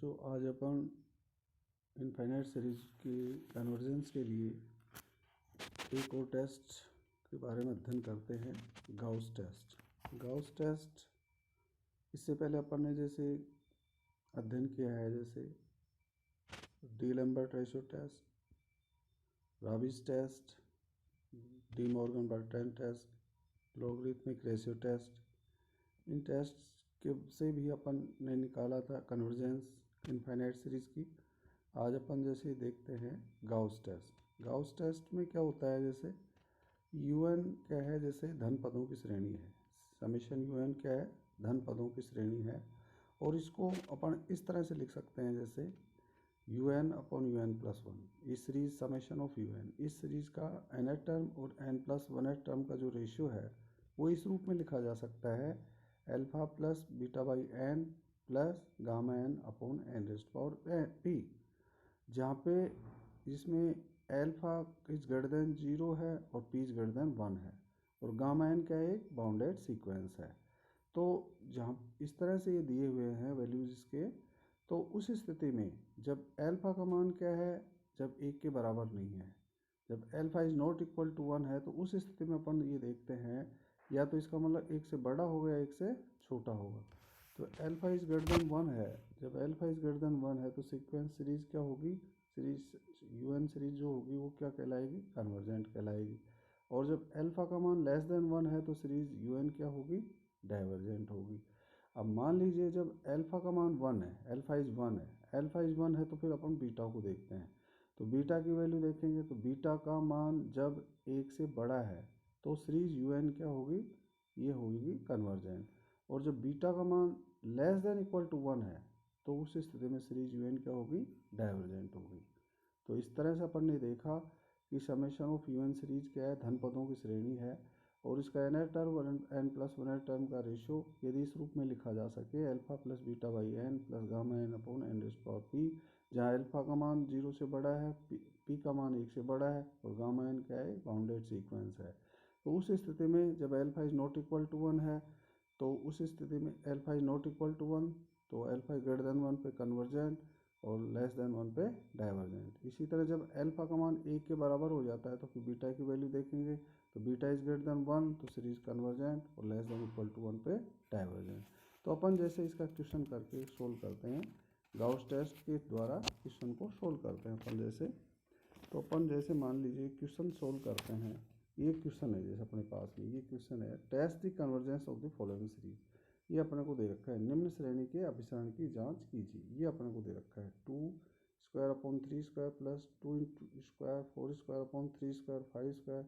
बच्चों, आज अपन infinite series की कन्वर्जेंस के लिए एक और टेस्ट के बारे में अध्ययन करते हैं, गाउस टेस्ट। गाउस टेस्ट इससे पहले अपन ने जैसे अध्ययन किया है, जैसे D'Alembert ratio test, Raabe's test, de Morgan Bertrand test, logarithmic ratio test. इन टेस्ट के से भी अपन ने निकाला था कन्वर्जेंस इनफाइनाइट सीरीज की। आज अपन जैसे देखते हैं गाउस टेस्ट। गाउस टेस्ट में क्या होता है, जैसे un क्या है, जैसे धन पदों की श्रेणी है। समेशन un क्या है, धन पदों की श्रेणी है। और इसको अपन इस तरह से लिख सकते हैं, जैसे un upon un plus one. इस सीरीज समेशन ऑफ un, इस सीरीज का nth टर्म और n प्लस वन टर्म का जो रेशियो है वो इस रूप में लिखा जा सकता है, alpha plus beta by n plus gamma n upon n raised power p, जहाँ पे इसमें अल्फा इज ग्रेटर देन 0 है और p इज ग्रेटर देन 1 है और गामा n का एक बाउंडेड सीक्वेंस है। तो जहाँ इस तरह से ये दिए हुए हैं वैल्यूज इसके, तो उस स्थिति में जब अल्फा का मान क्या है, जब 1 के बराबर नहीं है, जब alpha is not equal to 1 है, तो उस स्थिति में अपन ये देखते हैं या तो इसका मतलब 1 से बड़ा होगा या 1 से छोटा होगा। तो अल्फा इज ग्रेटर देन 1 है, जब अल्फा इज ग्रेटर देन 1 है तो सीक्वेंस सीरीज क्या होगी, सीरीज un सीरीज जो होगी वो क्या कहलाएगी, कन्वर्जेंट कहलाएगी। और जब अल्फा का मान लेस देन 1 है तो सीरीज un क्या होगी, डाइवर्जेंट होगी। अब मान लीजिए जब अल्फा का मान 1 है, अल्फा इज 1 है, अल्फा इज 1 है, तो फिर अपन बीटा को देखते हैं। तो बीटा की वैल्यू देखेंगे तो बीटा का मान जब 1 से बड़ा है तो सीरीज un क्या होगी, ये होगी कन्वर्जेंट। और जब बीटा का मान लेस देन इक्वल टू 1 है तो उस स्थिति में सीरीज un क्या होगी, डाइवर्जेंट होगी। तो इस तरह से अपन ने देखा कि समेशन ऑफ un सीरीज क्या है, धन पदों की श्रेणी है और इसका nth टर्म और n प्लस वन टर्म का रेशियो यदि इस रूप में लिखा जा सके, alpha plus beta by n plus gamma n upon n raised power p, जहाँ अल्फा का मान 0 से बड़ा है, p का मान 1 से बड़ा है और गामा n क्या है, बाउंडेड सीक्वेंस है। तो उस स्थिति में जब alpha is not equal to 1 है, तो उस स्थिति में alpha is not equal to 1, तो अल्फा इज ग्रेटर देन 1 पे कन्वर्जेंट और लेस देन 1 पे डाइवर्जेंट। इसी तरह जब अल्फा का मान 1 के बराबर हो जाता है तो फिर बीटा की वैल्यू देखेंगे, तो बीटा इज ग्रेटर देन 1 तो सीरीज कन्वर्जेंट और लेस देन इक्वल टू 1 पे डाइवर्जेंट। तो अपन जैसे इसका क्वेश्चन करके सोल्व करते हैं, गाउस टेस्ट के द्वारा क्वेश्चन को सोल्व करते हैं अपन जैसे। तो अपन जैसे मान लीजिए क्वेश्चन सोल्व करते हैं, ये क्वेश्चन है जैसे अपने पास में, ये क्वेश्चन है test the convergence of the following series. ये अपने को दे रखा है, निम्न श्रेणी के अभिसरण की जांच कीजिए। ये अपने को दे रखा है 2 square upon 3 square plus 2 square 4 square upon 3 square 5 square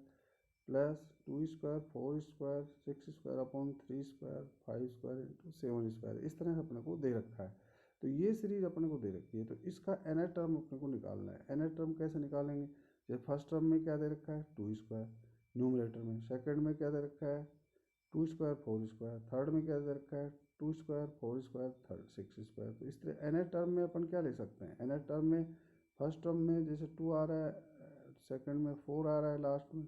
plus 2 square 4 square 6 square upon 3 square 5 square into 7 square, इस तरह से अपने को दे रखा है। तो ये सीरीज अपने को दे रखी है, तो इसका nth टर्म अपने को निकालना है। nth टर्म कैसे निकालेंगे, जैसे फर्स्ट टर्म में क्या दे रखा है, 2 स्क्वायर न्यूमरेटर में, सेकंड में क्या दे रखा है 2 स्क्वायर 4 स्क्वायर, थर्ड में क्या दे रखा है 2 स्क्वायर 4 स्क्वायर थर्ड 6 स्क्वायर। तो इस तरह nth टर्म में अपन क्या ले सकते हैं, nth टर्म में फर्स्ट टर्म में जैसे 2 आ रहा है, सेकंड में 4 आ रहा है, लास्ट में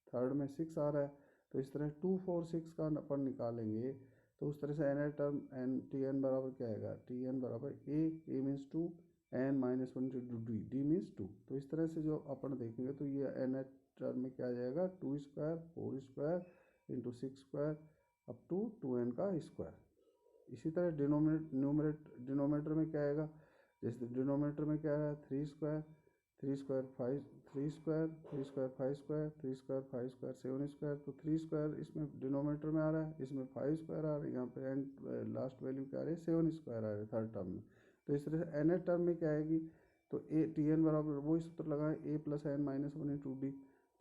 थर्ड में 6 आ रहा है, तो इस तरह 2 4 6 का अपन निकालेंगे। तो उस तरह से nth टर्म n tn बराबर क्या आएगा, tn बराबर a means 2 n minus 1 into d means 2। तो इस तरह से जो अपन देखेंगे तो ये nth टर्म में क्या आ जाएगा, 2 square 4 square into 6 square up to 2n का स्क्वायर। इसी तरह डिनोमिनेटर में क्या आएगा, जैसे डिनोमिनेटर में क्या है 3 square 3 square 5 3 square 3 square 5 square 3 square 5 square 7 square. तो 3 स्क्वायर इसमें डिनोमिनेटर में आ रहा है, इसमें 5 स्क्वायर आ रहा है, यहाँ पे एंड लास्ट वैल्यू क्या आ रही है 7 स्क्वायर आ रहा है थर्ड टर्म में। तो इस तरह से nth टर्म में क्या आएगी, तो ए टी एन बराबर वही सूत्र लगाएं, a plus n minus 1 into d,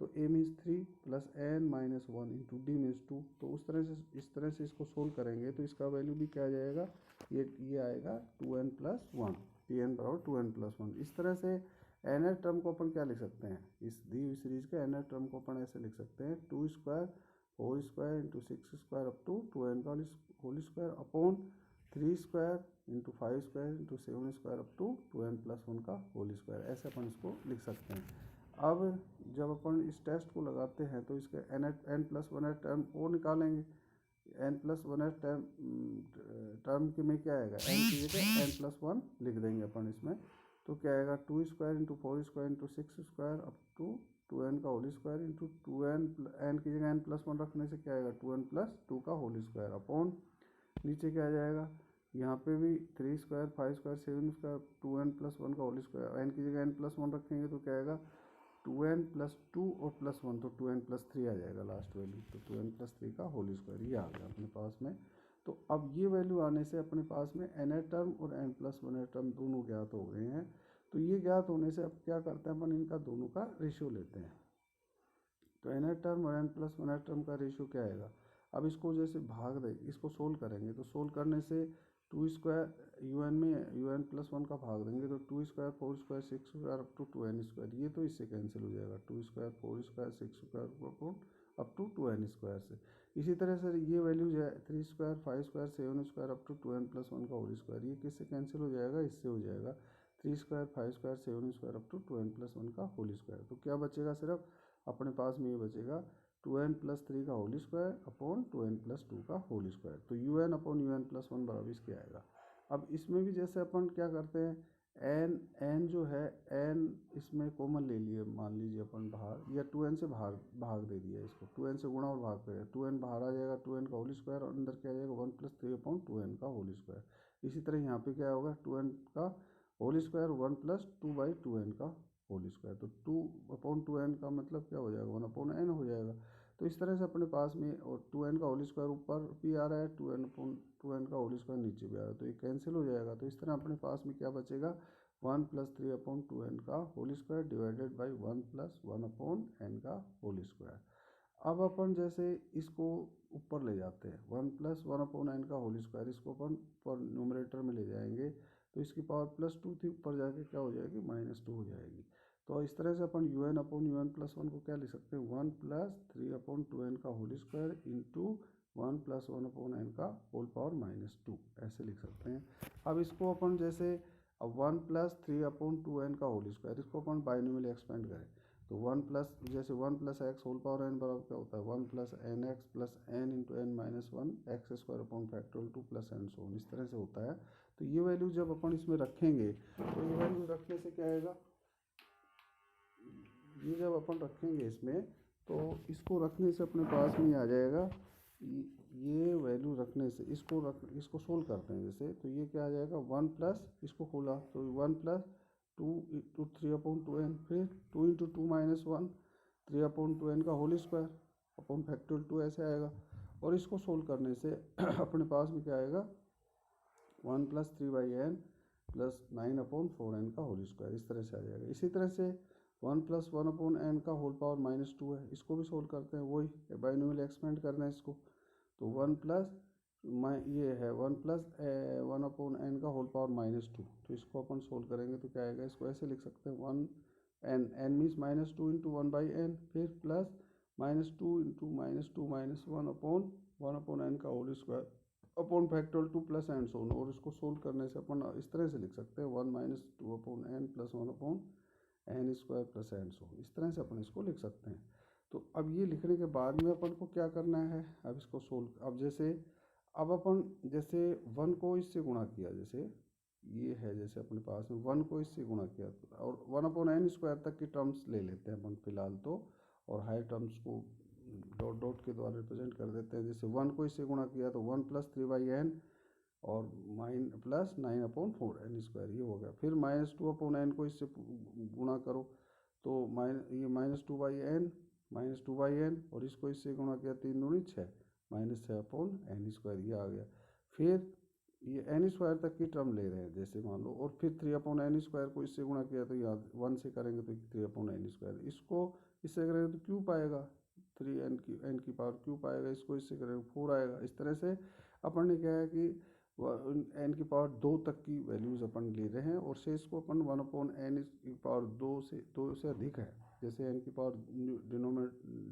तो a means 3 plus n minus 1 into d means 2। तो उस तरह से इस तरह से इसको सोल्व करेंगे तो इसका वैल्यू भी क्या आ जाएगा, ये आएगा 2n प्लस 1, टी एन बराबर 2n प्लस 1। इस तरह से nth टर्म को अपन क्या लिख सकते हैं, इस दी हुई सीरीज के nth टर्म को अपन ऐसे लिख सकते हैं 2 square 4 square into 6 square up to 2n का whole square upon 3 square into 5 square into 7 square up to 2n plus 1 का होल स्क्वायर, ऐसे अपन इसको लिख सकते हैं। अब जब अपन इस टेस्ट को लगाते हैं तो इसके n प्लस वन टर्म और निकालेंगे, n प्लस वन टर्म के में क्या आएगा, एन की जगह एन प्लस वन लिख देंगे अपन इसमें। तो क्या आएगा 2² into 4² into 6² up to 2n का whole square into 2n, N की जगह एन प्लस वन रखने से क्या आएगा 2n प्लस 2 का होल स्क्वायर अपॉन नीचे क्या आ जाएगा, यहाँ पे भी 3² 5² 7² 2n प्लस वन का होल स्क्वायर, एन की जगह एन प्लस वन रखेंगे तो क्या आएगा 2n प्लस 2 और प्लस 1 तो 2n प्लस 3 आ जाएगा लास्ट वैल्यू, तो 2n प्लस 3 का होल स्क्वायर ये आ गया अपने पास में। तो अब ये वैल्यू आने से अपने पास में n टर्म और n प्लस वन टर्म दोनों ज्ञात हो गए हैं। तो ये ज्ञात होने से अब क्या करते हैं अपन, इनका दोनों का रेशियो लेते हैं। तो n टर्म और n प्लस वन टर्म का रेशियो क्या आएगा, अब इसको जैसे भाग दे, इसको सोल्व करेंगे तो सोल्व करने से 2² un में un प्लस वन का भाग देंगे तो 2² 4² 6² अप टू 2n², ये तो इससे कैंसिल हो जाएगा 2² 4² 6² अप टू 2n² से। इसी तरह से ये वैल्यू जो है 3² 5² 7² up to 2n plus one का होल स्क्वायर, ये किससे कैंसिल हो जाएगा, इससे हो जाएगा 3² 5² 7² up to 2n plus one का होल स्क्वायर। तो क्या बचेगा, सिर्फ अपने पास में ये बचेगा 2n प्लस 3 का whole square upon 2n plus 2 का होल स्क्वायर। तो un upon un plus one बराबर इसके आएगा। अब इसमें भी जैसे अपन क्या करते हैं, n जो है n इसमें कॉमन ले लिए, मान लीजिए अपन बाहर, या 2n से भाग दे दिया इसको, 2n से गुणा और भाग करें, 2n बाहर आ जाएगा 2n का होल स्क्वायर और अंदर क्या आ जाएगा 1 प्लस 3 अपॉन 2n का होल स्क्वायर। इसी तरह यहाँ पे क्या होगा 2n का होल स्क्वायर 1 प्लस 2/2n का होल स्क्वायर। तो 2/2n का मतलब क्या हो जाएगा 1/n हो जाएगा। तो इस तरह से अपने पास में, और 2n का होल स्क्वायर ऊपर भी आ रहा है, 2n का होल स्क्वायर नीचे भी आ रहा है, तो ये कैंसिल हो जाएगा। तो इस तरह अपने पास में क्या बचेगा 1 प्लस 3/2n का whole square divided by 1 plus 1/n का होल स्क्वायर। अब अपन जैसे इसको ऊपर ले जाते हैं 1 प्लस 1/n का होल स्क्वायर, इसको अपन पर न्यूमरेटर में ले जाएंगे तो इसकी पावर प्लस 2 थी, ऊपर जाके क्या हो जाएगी -2 हो जाएगी। तो इस तरह से अपन un upon un plus one को क्या लिख सकते हैं 1 प्लस 3/2n का whole square into 1 plus 1/n का होल पावर -2 ऐसे लिख सकते हैं। अब इसको अपन जैसे अब 1 प्लस 3/2n का होल स्क्वायर, इसको अपन बाइनोमियल एक्सपेंड करें तो 1 प्लस जैसे 1 plus x whole power n बराबर क्या होता है 1 plus n x plus n into n minus one x square upon factorial 2 plus n so, इस तरह से होता है। तो ये वैल्यू जब अपन इसमें रखेंगे तो ये वैल्यू रखने से क्या आएगा, ये जब अपन रखेंगे इसमें तो इसको रखने से अपने पास में आ जाएगा, ये वैल्यू रखने से इसको सोल्व करते हैं जैसे, तो ये क्या आ जाएगा 1 प्लस इसको खोला तो 1 प्लस 2 इंटू 3/2n, फिर 2 इंटू 2 माइनस 1 3/2n का होल स्क्वायर अपॉन फैक्टोरियल 2 ऐसे आएगा। और इसको सोल्व करने से अपने पास में क्या आएगा 1 प्लस 3/n प्लस 9/4n का होल स्क्वायर, इस तरह से आ जाएगा। इसी तरह से 1 प्लस 1/n का होल पावर -2 है, इसको भी सोल्व करते हैं, वही बाइनोमियल एक्सपेंड करना है इसको। तो 1 प्लस ये है 1 प्लस 1/n का होल पावर -2, तो इसको अपन सोल्व करेंगे तो क्या आएगा, इसको ऐसे लिख सकते हैं 1n मीन्स -2 इंटू 1/n, फिर प्लस -2 इंटू -2 माइनस 1/n का whole square upon factorial 2 plus and so, और इसको सोल्व करने से अपन इस तरह से लिख सकते हैं 1 - 2/n plus 1/n square plus and सो, इस तरह से अपन इसको लिख सकते हैं। तो अब ये लिखने के बाद में अपन को क्या करना है, अब इसको सोल्व, अब जैसे अब अपन जैसे 1 को इससे गुणा किया, जैसे ये है जैसे अपने पास में 1 को इससे गुणा किया और 1/n स्क्वायर तक की टर्म्स ले लेते हैं अपन फिलहाल तो, और high terms co dot dot के द्वारा रिप्रेजेंट कर देते हैं। जैसे 1 को इससे गुणा किया तो 1 प्लस 3/n और प्लस 9/4n स्क्वायर ये हो गया। फिर -2/n को इससे गुणा करो तो ये -2/n और इसको इससे गुणा किया 3 दूनी 6 -6/n स्क्वायर ये आ गया। फिर ये n स्क्वायर तक की टर्म ले रहे हैं जैसे मान लो, और फिर 3/n स्क्वायर को इससे गुणा किया तो यहाँ 1 से करेंगे तो 3/n स्क्वायर, इसको इससे करेंगे तो क्यूब आएगा 3n की पावर क्यूब आएगा, इसको इससे करेंगे 4 आएगा। इस तरह से अपन ने क्या है कि n की पावर 2 तक की वैल्यूज़ अपन ले रहे हैं, और शेष को अपन 1/n की पावर 2 से अधिक है, जैसे n की पावर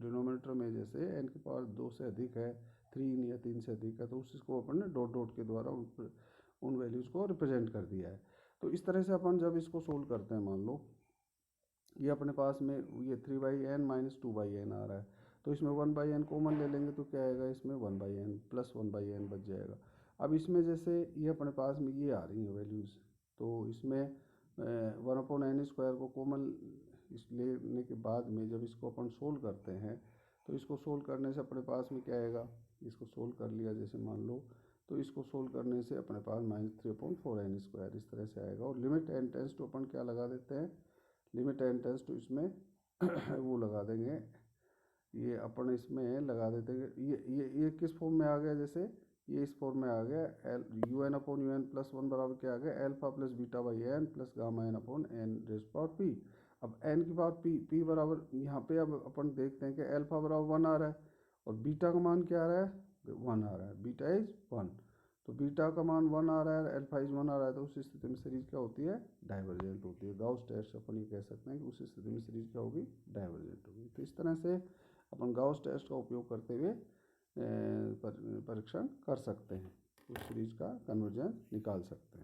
डिनोमिनेटर में जैसे n की पावर 2 से अधिक है 3 या 3 से अधिक है, तो उसको अपन ने डॉट डॉट के द्वारा उन वैल्यूज़ को रिप्रेजेंट कर दिया है। तो इस तरह से अपन जब इसको सोल्व करते हैं, मान लो ये अपने पास में ये 3/n माइनस 2/n आ रहा है, तो इसमें 1/n कॉमन ले लेंगे तो क्या आएगा, इसमें 1/n प्लस 1/n बच जाएगा। अब इसमें जैसे ये अपने पास में ये आ रही हैं वैल्यूज़, तो इसमें 1/n² को कॉमन इस लेने के बाद में जब इसको अपन सोल्व करते हैं तो इसको सोल्व करने से अपने पास में क्या आएगा, इसको सोल्व कर लिया जैसे मान लो, तो इसको सोल्व करने से अपने पास -3/4n² इस तरह से आएगा। और लिमिट n टेंस टू अपन क्या लगा देते हैं, लिमिट n टेंस टू इसमें वो लगा देंगे, ये अपन इसमें लगा देते हैं, ये किस फॉर्म में आ गया, जैसे ये इस फॉर्म में आ गया, एल UN/UN+1 बराबर क्या आ गया, alpha plus beta by N plus gamma n/n⁴p। अब n की पावर p बराबर यहाँ पे अब अपन देखते हैं कि अल्फा बराबर 1 आ रहा है और बीटा का मान क्या आ रहा है, 1 आ रहा है, बीटा इज 1। तो बीटा का मान 1 आ रहा है, अल्फा इज 1 आ रहा है, तो उस स्थिति में सीरीज क्या होती है, डाइवर्जेंट होती है। गाउस टेस्ट अपन ये कह सकते हैं कि उस स्थिति में सीरीज क्या होगी, डाइवर्जेंट होगी। तो इस तरह से अपन गाउस टेस्ट का उपयोग करते हुए परीक्षण कर सकते हैं, उस सीरीज का कन्वर्जेंस निकाल सकते हैं।